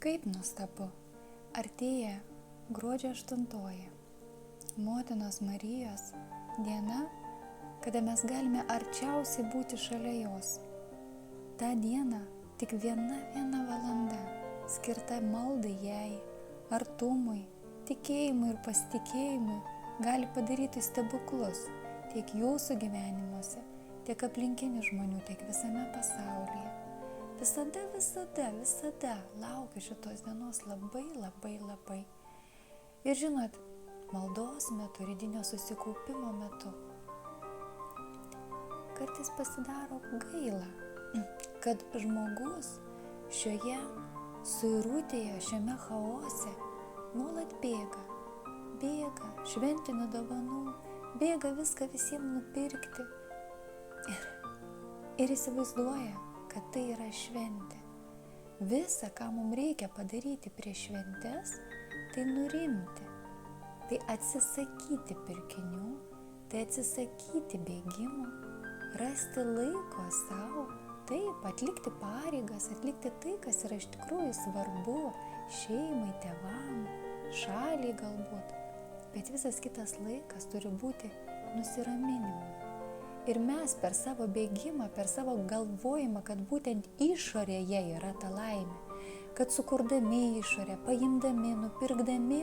Kaip nuostabu, artėja gruodžio 8, Motinos Marijos diena, kada mes galime arčiausiai būti šalia jos. Ta diena tik viena valanda skirta maldai jai, artumui, tikėjimui ir pasitikėjimui gali padaryti stebuklus tiek jūsų gyvenimuose, tiek aplinkinių žmonių, tiek visame pasaulyje. Visada laukiu šitos dienos labai. Ir žinot, maldos metu, rytinio susikaupimo metu, kartais pasidaro gaila, kad žmogus šioje suirutėje, šiame chaose nuolat bėga šventinių dovanų, bėga viską visiems nupirkti ir įsivaizduoja, kad tai yra šventė. Visa, ką mums reikia padaryti prieš šventes, tai nurimti, tai atsisakyti pirkinių, tai atsisakyti bėgimų, rasti laiko savo, taip, atlikti pareigas, atlikti tai, kas yra iš tikrųjų svarbu šeimai, tėvam, šaliai galbūt, bet visas kitas laikas turi būti nusiraminimui. Ir mes per savo bėgimą, per savo galvojimą, kad būtent išorėje yra ta laimė, kad sukurdami išorę, paimdami, nupirkdami,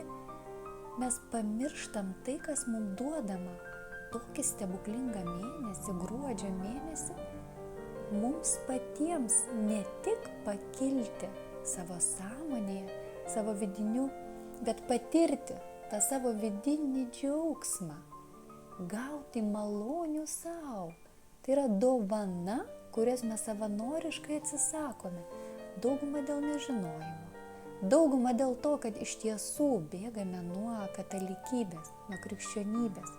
mes pamirštam tai, kas mums duodama. Tokį stebuklingą mėnesį, gruodžio mėnesį, mums patiems ne tik pakilti savo sąmonėje, savo vidiniu, bet patirti tą savo vidinį džiaugsmą. Gauti malonių savo. Tai yra dovana, kurias mes savanoriškai atsisakome. Dauguma dėl nežinojimo. Dauguma dėl to, kad iš tiesų bėgame nuo katalikybės, nuo krikščionybės,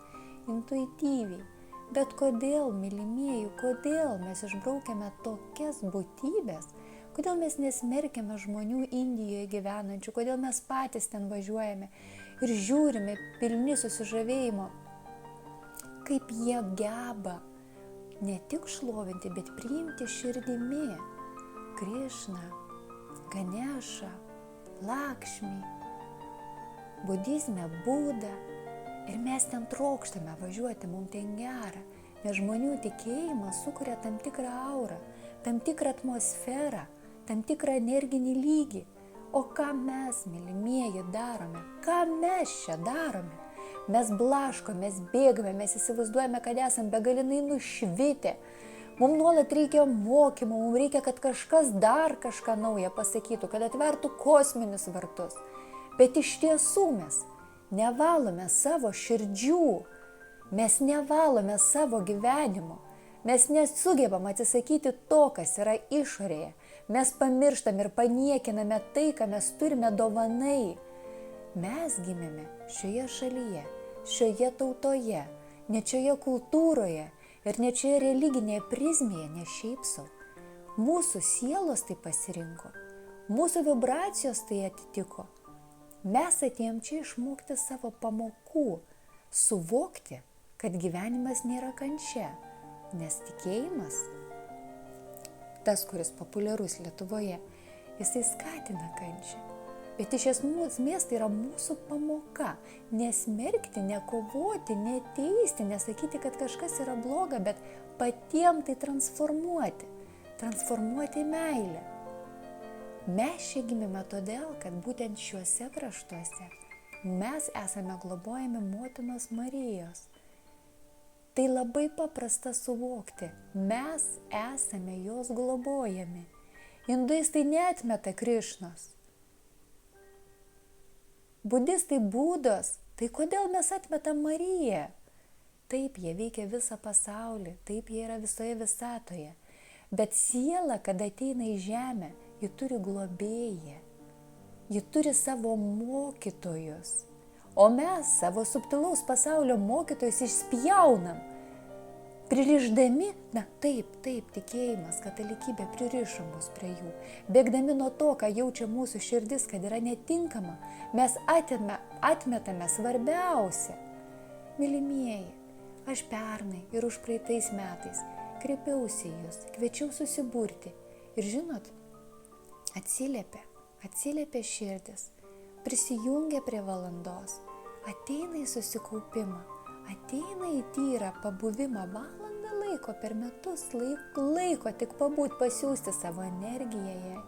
intuityviai. Bet kodėl, mylimieji, kodėl mes išbraukėme tokias būtybės? Kodėl mes nesmerkiame žmonių Indijoje gyvenančių? Kodėl mes patys ten važiuojame ir žiūrime pilni susižavėjimo? Kaip jie geba ne tik šlovinti, bet priimti širdimi Krišną, Ganešą, Lakšmį, budizme Budą. Ir mes ten trokštame važiuoti, mums ten gera, nes žmonių tikėjimas sukuria tam tikrą aurą, tam tikrą atmosferą, tam tikrą energinį lygį. O ką mes, mylimieji, darome? Ką mes čia darome? Mes blaškome, mes bėgame, mes įsivaizduojame, kad esame begalinai nušvitę. Mums nuolat reikia mokymų, mums reikia, kad kažkas dar kažką naują pasakytų, kad atvertų kosminius vartus. Bet iš tiesų mes nevalome savo širdžių, mes nevalome savo gyvenimo, mes nesugebam atsisakyti to, kas yra išorėje. Mes pamirštam ir paniekiname tai, ką mes turime dovanai. Mes gimėme šioje šalyje, šioje tautoje, ne šioje kultūroje ir ne šioje religinėje prizmėje, ne šiaip sau. Mūsų sielos tai pasirinko, mūsų vibracijos tai atitiko. Mes atėjom čia išmokti savo pamokų, suvokti, kad gyvenimas nėra kančia, nes tikėjimas, tas, kuris populiarus Lietuvoje, jisai skatina kančią. Bet iš esmės tai yra mūsų pamoka. Nesmerkti, nekovoti, neteisti, nesakyti, kad kažkas yra bloga, bet patiems tai transformuoti. Transformuoti į meilę. Mes čia gimėme todėl, kad būtent šiuose kraštuose mes esame globojami Motinos Marijos. Tai labai paprasta suvokti. Mes esame jos globojami. Hinduistai neatmeta Krišnos. Budistai Budos, tai kodėl mes atmetam Mariją? Taip, jie veikia visą pasaulį, taip, jie yra visoje visatoje. Bet siela, kada ateina į žemę, ji turi globėją, ji turi savo mokytojus. O mes savo subtilaus pasaulio mokytojus išspjaunam. Pririšdami, taip, tikėjimas, katalikybė pririša mus prie jų. Bėgdami nuo to, ką jaučia mūsų širdis, kad yra netinkama, mes atmetame svarbiausią. Mylimieji, aš pernai ir užpraeitais metais kreipiausi į jūs, kviečiau susiburti. Ir žinot, atsiliepė atsiliepia širdis, prisijungia prie valandos, ateina į susikaupimą, ateina į tyrą pabuvimą valandą laiko per metus, laiko tik pabūt, pasiųsti savo energiją jai,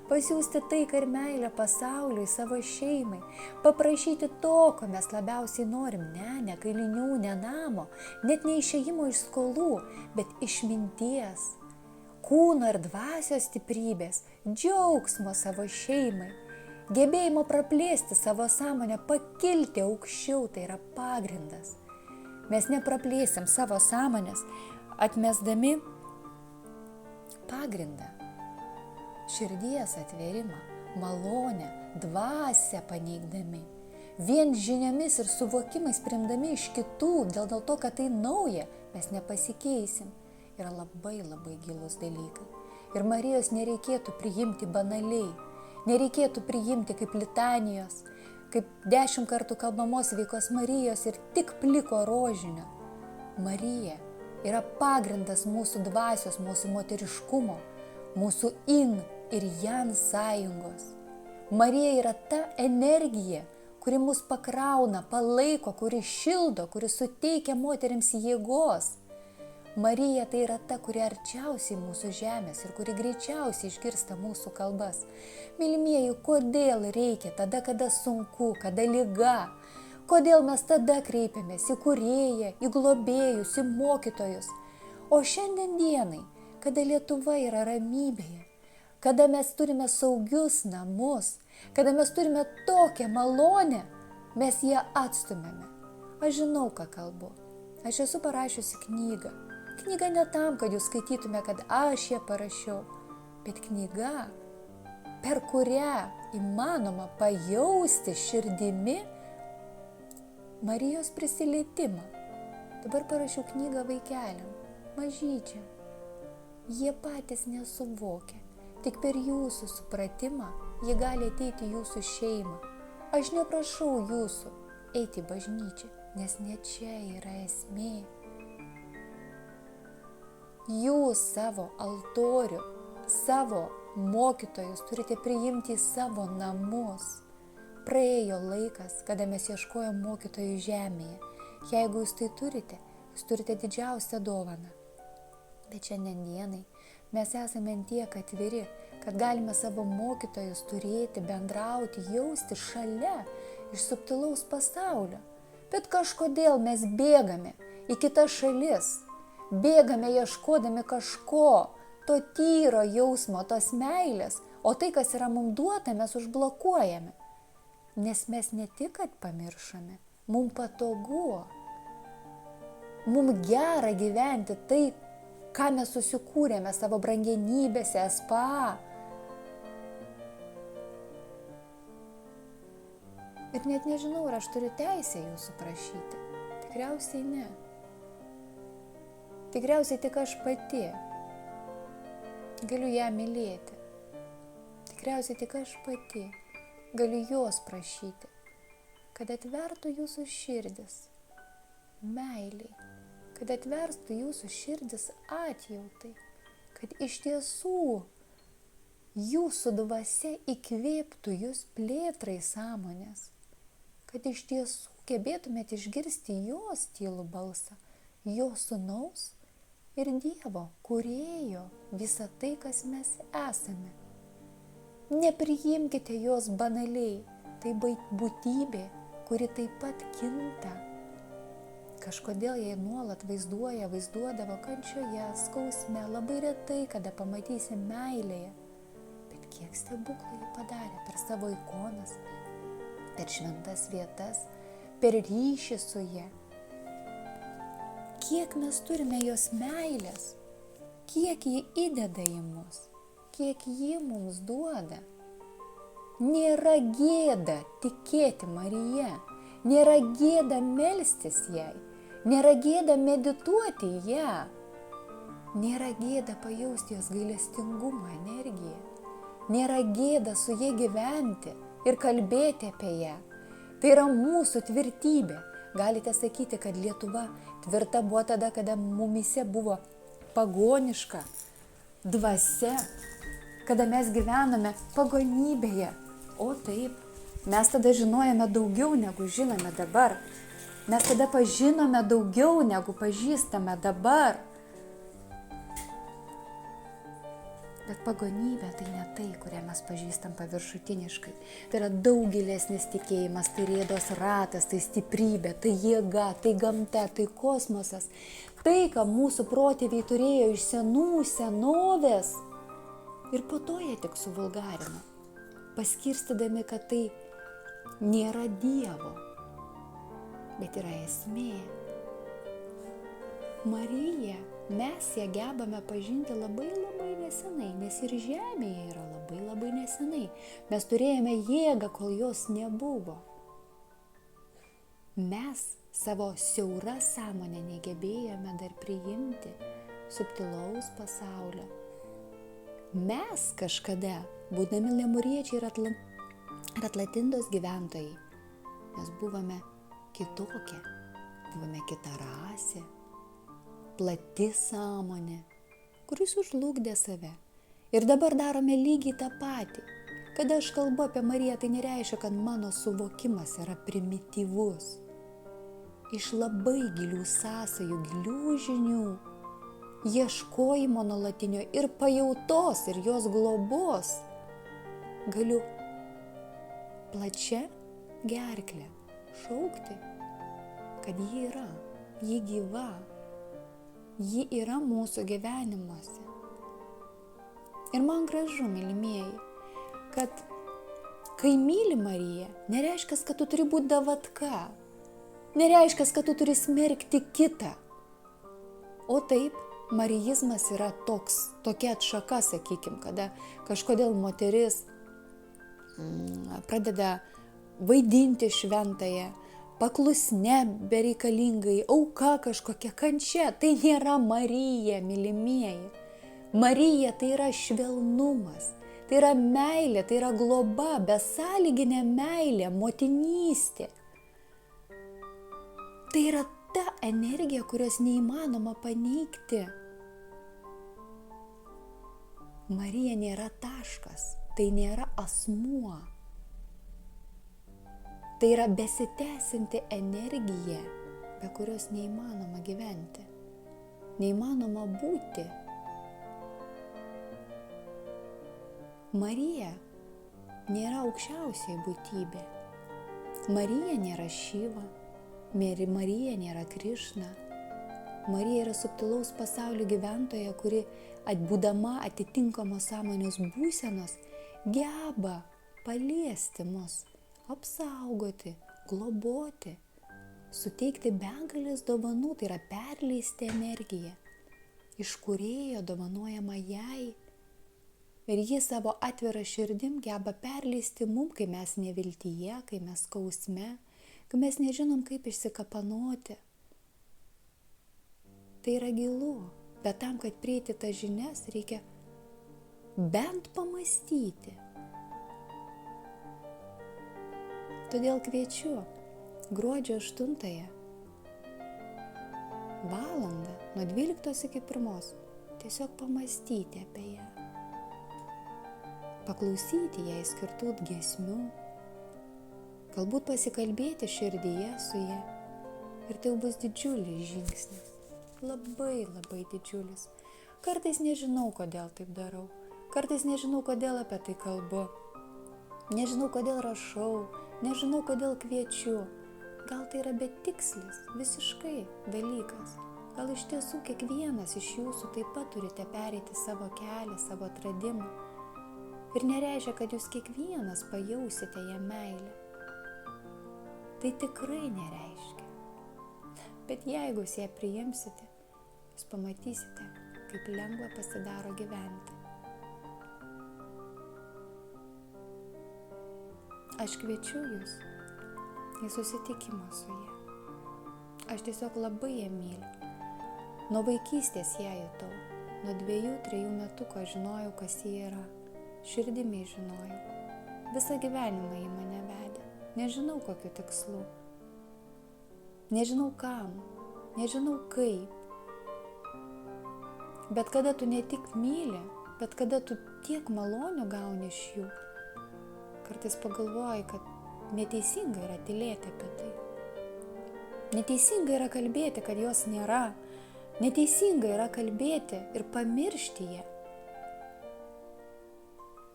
pasiųsti taiką ir meilę pasauliui, savo šeimai, paprašyti to, ko mes labiausiai norim, ne kailinių, ne namo, net ne išėjimo iš skolų, bet išminties, kūno ir dvasios stiprybės, džiaugsmo savo šeimai, gebėjimo praplėsti savo sąmonę, pakilti aukščiau, tai yra pagrindas. Mes nepraplėsim savo sąmonės, atmesdami pagrindą, širdies atvėrimą, malonę, dvasią paneigdami, vien žiniomis ir suvokimais priimdami iš kitų, dėl to, kad tai nauja, mes nepasikeisim. Yra labai gilus dalykai. Ir Marijos nereikėtų priimti banaliai, nereikėtų priimti kaip litanijos, kaip 10 kartų kalbamos Sveikos Marijos ir tik pliko rožinio. Marija yra pagrindas mūsų dvasios, mūsų moteriškumo, mūsų in ir jan sąjungos. Marija yra ta energija, kuri mus pakrauna, palaiko, kuri šildo, kuri suteikia moterims jėgos. Marija tai yra ta, kuri arčiausiai mūsų žemės ir kuri greičiausiai išgirsta mūsų kalbas. Mylimieji, kodėl reikia tada, kada sunku, kada liga? Kodėl mes tada kreipiamės į kūrėją, į globėjus, į mokytojus? O šiandien dienai, kada Lietuva yra ramybėje, kada mes turime saugius namus, kada mes turime tokią malonę, mes ją atstumėme. Aš žinau, ką kalbu. Aš esu parašiusi knygą. Knyga ne tam, kad jūs skaitytume, kad aš ją parašiau, bet knyga, per kurią įmanoma pajausti širdimi Marijos prisilietimą. Dabar parašiau knygą vaikeliam, mažyčiam. Jie patys nesuvokia, tik per jūsų supratimą jie gali ateiti į jūsų šeimą. Aš neprašau jūsų eiti į bažnyčią, nes ne čia yra esmė. Jūs savo altorių, savo mokytojus turite priimti į savo namus. Praėjo laikas, kada mes ieškojom mokytojų žemėje. Jeigu jūs tai turite, jūs turite didžiausią dovaną. Bet šiandien dienai mes esame tiek atviri, kad galime savo mokytojus turėti, bendrauti, jausti šalia iš subtilaus pasaulio. Bet kažkodėl mes bėgame į kitas šalis. Bėgame ieškodami kažko, to tyro jausmo, tos meilės, o tai, kas yra mums duota, mes užblokuojame. Nes mes ne tik, kad pamiršome, mums patogu, mums gera gyventi tai, ką mes susikūrėme savo brangenybėse, spa. Ir net nežinau, ar aš turiu teisę jūsų prašyti. Tikriausiai ne. Tikriausiai tik aš pati galiu ją mylėti. Tikriausiai tik aš pati galiu jos prašyti, kad atvertų jūsų širdis meiliai, kad atverstų jūsų širdis atjautai, kad iš tiesų jūsų dvasia įkvėptų jūs plėtrai sąmonės, kad iš tiesų gebėtumėte išgirsti jos tylų balsą, jo sūnaus ir Dievo, kūrėjo visą tai, kas mes esame. Nepriimkite jos banaliai, tai būtybė, kuri taip pat kinta. Kažkodėl jai nuolat vaizduodavo kančioje, skausme, labai retai, kada pamatysi meilėje. Bet kiek stebuklų ji padarė per savo ikonas, per šventas vietas, per ryšį su ja. Kiek mes turime jos meilės, kiek ji įdeda į mus, kiek ji mums duoda. Nėra gėda tikėti Marija, nėra gėda melstis jai, nėra gėda medituoti ją, nėra gėda pajausti jos gailestingumo energiją, nėra gėda su ja gyventi ir kalbėti apie ją. Tai yra mūsų tvirtybė. Galite sakyti, kad Lietuva tvirta buvo tada, kada mumyse buvo pagoniška dvasia, kada mes gyvename pagonybėje. O taip, mes tada žinojame daugiau negu žinome dabar. Mes tada pažinome daugiau negu pažįstame dabar. Bet pagonybė tai ne tai, kurią mes pažįstam paviršutiniškai. Tai yra daug gilesnis tikėjimas, tai rėdos ratas, tai stiprybė, tai jėga, tai gamta, tai kosmosas. Tai, ką mūsų protėviai turėjo iš senų senovės. Ir po to jie tik suvulgarino, paskirstydami, kad tai nėra Dievo, bet yra esmė. Marija, mes ją gebame pažinti labai nesenai, nes ir žemėje yra labai nesenai. Mes turėjome jėgą, kol jos nebuvo. Mes savo siaurą sąmonę negebėjome dar priimti subtilaus pasaulio. Mes kažkada, būdami lemuriečiai ir Atlantidos gyventojai, mes buvome kitokie, buvome kita rasė, plati sąmonė, kuris užlugdė save. Ir dabar darome lygiai tą patį. Kada aš kalbu apie Mariją, tai nereiškia, kad mano suvokimas yra primityvus. Iš labai gilių sąsajų, gilių žinių, ieškojimo nuolatinio ir pajautos ir jos globos galiu plačia gerkle šaukti, kad ji yra, ji gyva, ji yra mūsų gyvenimuose. Ir man gražu, mylimieji, kad kai myli Mariją, nereiškia, kad tu turi būti davatka, nereiškia, kad tu turi smerkti kitą. O taip, marijizmas yra tokia atšaka, sakykime, kada kažkodėl moteris pradeda vaidinti šventąją, paklusne bereikalingai, auka kažkokia kančia. Tai nėra Marija, mylimieji. Marija tai yra švelnumas, tai yra meilė, tai yra globa, besąlyginė meilė, motinystė. Tai yra ta energija, kurios neįmanoma paneigti. Marija nėra taškas, tai nėra asmuo. Tai yra besitęsianti energija, be kurios neįmanoma gyventi, neįmanoma būti. Marija nėra aukščiausioji būtybė. Marija nėra Šiva, Marija nėra Krišna. Marija yra subtilaus pasaulio gyventoja, kuri būdama atitinkamos sąmonės būsenos geba paliesti mus, apsaugoti, globoti, suteikti begalės dovanų, tai yra perleisti energiją, iš Kūrėjo dovanojama jai. Ir ji savo atvirą širdim geba perleisti mum, kai mes neviltyje, kai mes skausme, kai mes nežinom, kaip išsikapanoti. Tai yra gilu, bet tam, kad prieiti tas žinias, reikia bent pamastyti. Todėl kviečiu gruodžio 8 valandą nuo 12 iki 1 tiesiog pamastyti apie ją. Paklausyti jai skirtų giesmių, galbūt pasikalbėti širdyje su ja. Ir tai bus didžiulis žingsnis, labai didžiulis. Kartais nežinau, kodėl taip darau, kartais nežinau, kodėl apie tai kalbu, nežinau, kodėl rašau, nežinau, kodėl kviečiu. Gal tai yra betikslis, visiškai dalykas. Gal iš tiesų kiekvienas iš jūsų taip pat turite pereiti savo kelią, savo atradimą. Ir nereiškia, kad jūs kiekvienas pajausite ją meilę. Tai tikrai nereiškia. Bet jeigu jūs ją priimsite, jūs pamatysite, kaip lengva pasidaro gyventi. Aš kviečiu jūs į susitikimą su ja. Aš tiesiog labai ją myliu. Nuo vaikystės ją jutau. Nuo 2-3 metukų žinojau, kas ji yra. Širdimi žinojau. Visą gyvenimą ji mane vedė. Nežinau, kokiu tikslu. Nežinau kam. Nežinau kaip. Bet kada tu ne tik myli, bet kada tu tiek malonių gauni iš jų. Kartais pagalvoji, kad neteisinga yra tylėti apie tai. Neteisinga yra kalbėti, kad jos nėra. Neteisinga yra kalbėti ir pamiršti ją.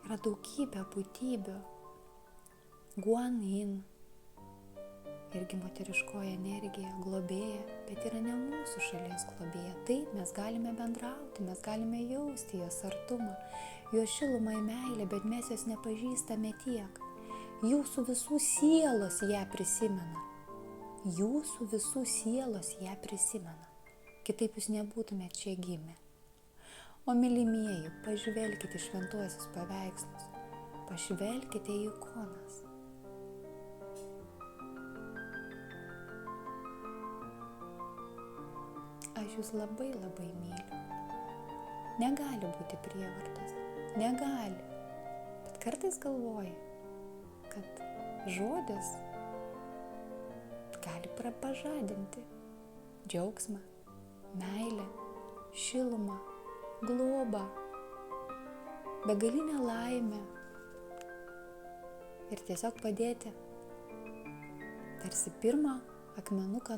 Yra daugybė būtybių. Guan Yin, irgi moteriškoji energija, globėja, bet yra ne mūsų šalies globėja. Taip, mes galime bendrauti, mes galime jausti jos artumą, jos šilumą į meilę, bet mes jos nepažįstame tiek. Jūsų visų sielos ją prisimena. Jūsų visų sielos ją prisimena. Kitaip jūs nebūtumėte čia gimę. O mylimieji, pažvelkite į šventuosius paveikslus, pažvelkite į ikonas. Aš jūs labai labai myliu. Negali būti prievartos, negali. Bet kartais galvoju, kad žodis gali pažadinti džiaugsmą, meilę, šilumą, globą, begalinę laimę ir tiesiog padėti tarsi pirmą akmenuką